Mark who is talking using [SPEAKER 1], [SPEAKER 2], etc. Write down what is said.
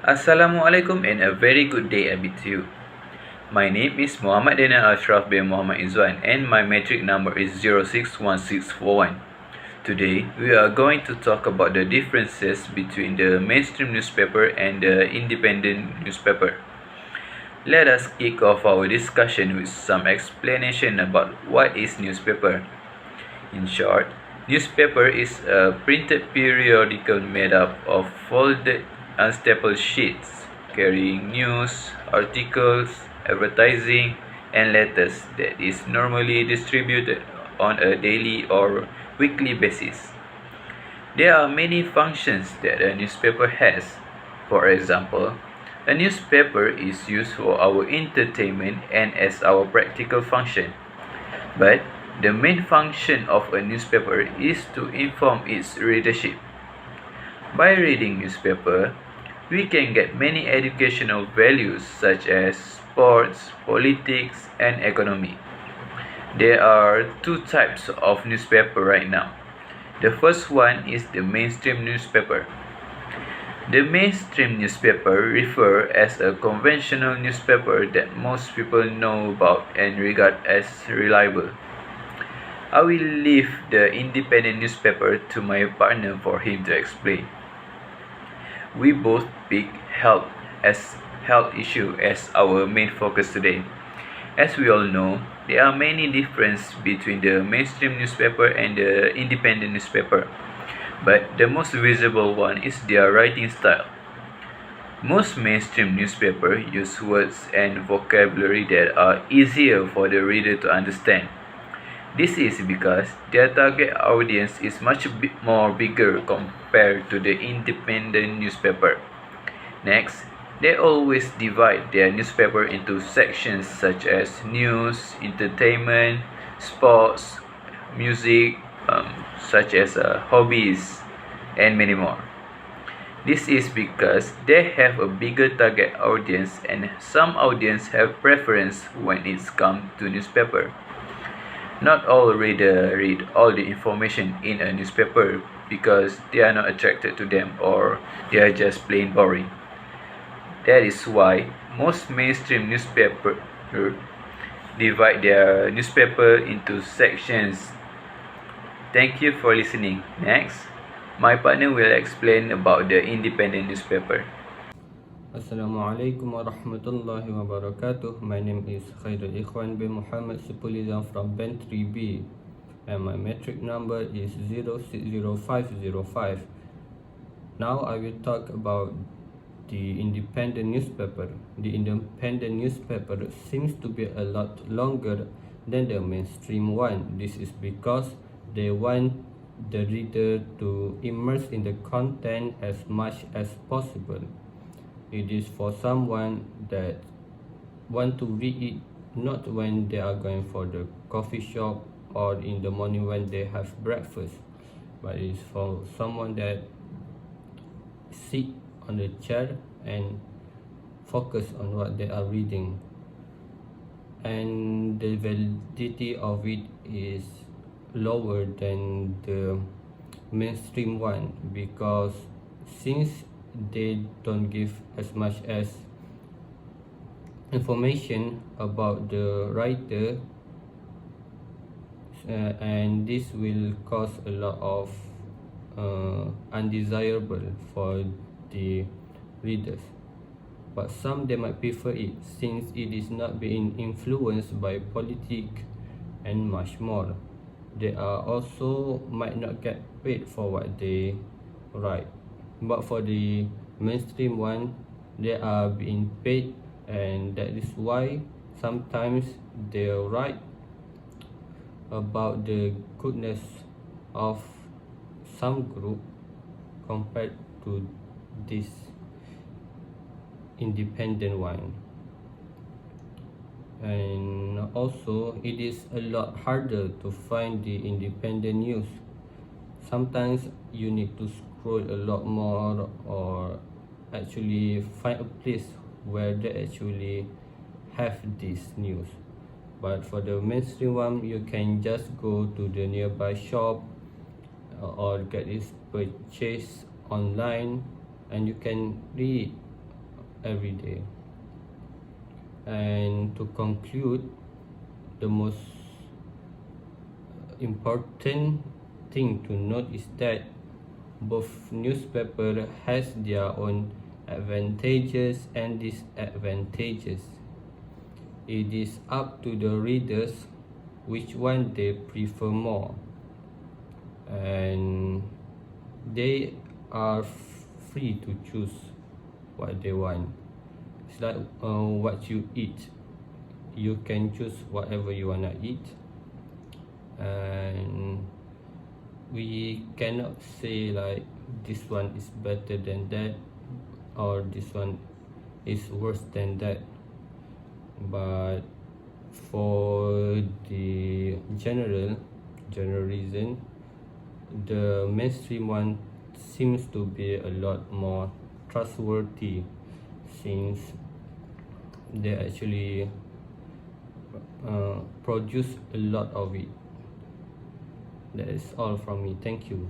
[SPEAKER 1] Assalamualaikum and a very good day be to you. My name is Muhammad Daniel Ashraf bin Muhammad Izwan and my metric number is 061641. Today, we are going to talk about the differences between the mainstream newspaper and the independent newspaper. Let us kick off our discussion with some explanation about what is newspaper. In short, newspaper is a printed periodical made up of folded unstapled sheets carrying news, articles, advertising, and letters that is normally distributed on a daily or weekly basis. There are many functions that a newspaper has. For example, a newspaper is used for our entertainment and as our practical function. But the main function of a newspaper is to inform its readership. By reading newspaper, we can get many educational values such as sports, politics, and economy. There are two types of newspaper right now. The first one is the mainstream newspaper. The mainstream newspaper refer as a conventional newspaper that most people know about and regard as reliable. I will leave the independent newspaper to my partner for him to explain. We both pick health issue as our main focus today. As we all know, there are many differences between the mainstream newspaper and the independent newspaper, but the most visible one is their writing style. Most mainstream newspapers use words and vocabulary that are easier for the reader to understand. This is because their target audience is much more bigger compared to the independent newspaper. Next, they always divide their newspaper into sections such as news, entertainment, sports, music, such as hobbies, and many more. This is because they have a bigger target audience and some audience have preference when it's come to newspaper. Not all readers read all the information in a newspaper because they are not attracted to them or they are just plain boring. That is why most mainstream newspapers divide their newspaper into sections. Thank you for listening. Next, my partner will explain about the independent newspaper.
[SPEAKER 2] Assalamualaikum warahmatullahi wabarakatuh. My name is Khairul Ikhwan bin Muhammad Sepulizan from Band 3B and my metric number is 060505. Now I will talk about the independent newspaper. The independent newspaper seems to be a lot longer than the mainstream one. This is because they want the reader to immerse in the content as much as possible. It is for someone that want to read it not when they are going for the coffee shop or in the morning when they have breakfast, but it is for someone that sit on the chair and focus on what they are reading. And the validity of it is lower than the mainstream one because since they don't give as much as information about the writer, and this will cause a lot of undesirable for the readers. But some they might prefer it since it is not being influenced by politics and much more. They are also might not get paid for what they write. But for the mainstream one, they are being paid, and that is why sometimes they write about the goodness of some group compared to this independent one. And also it is a lot harder to find the independent news. Sometimes you need to scroll a lot more or actually find a place where they actually have this news. But for the mainstream one, you can just go to the nearby shop or get it purchased online and you can read every day. And to conclude, the most important thing to note is that both newspaper has their own advantages and disadvantages. It is up to the readers which one they prefer more, and they are free to choose what they want. It's like what you eat. You can choose whatever you wanna eat, and we cannot say like this one is better than that or this one is worse than that. But for the general reason, the mainstream one seems to be a lot more trustworthy, since they actually produce a lot of it. That is all from me. Thank you.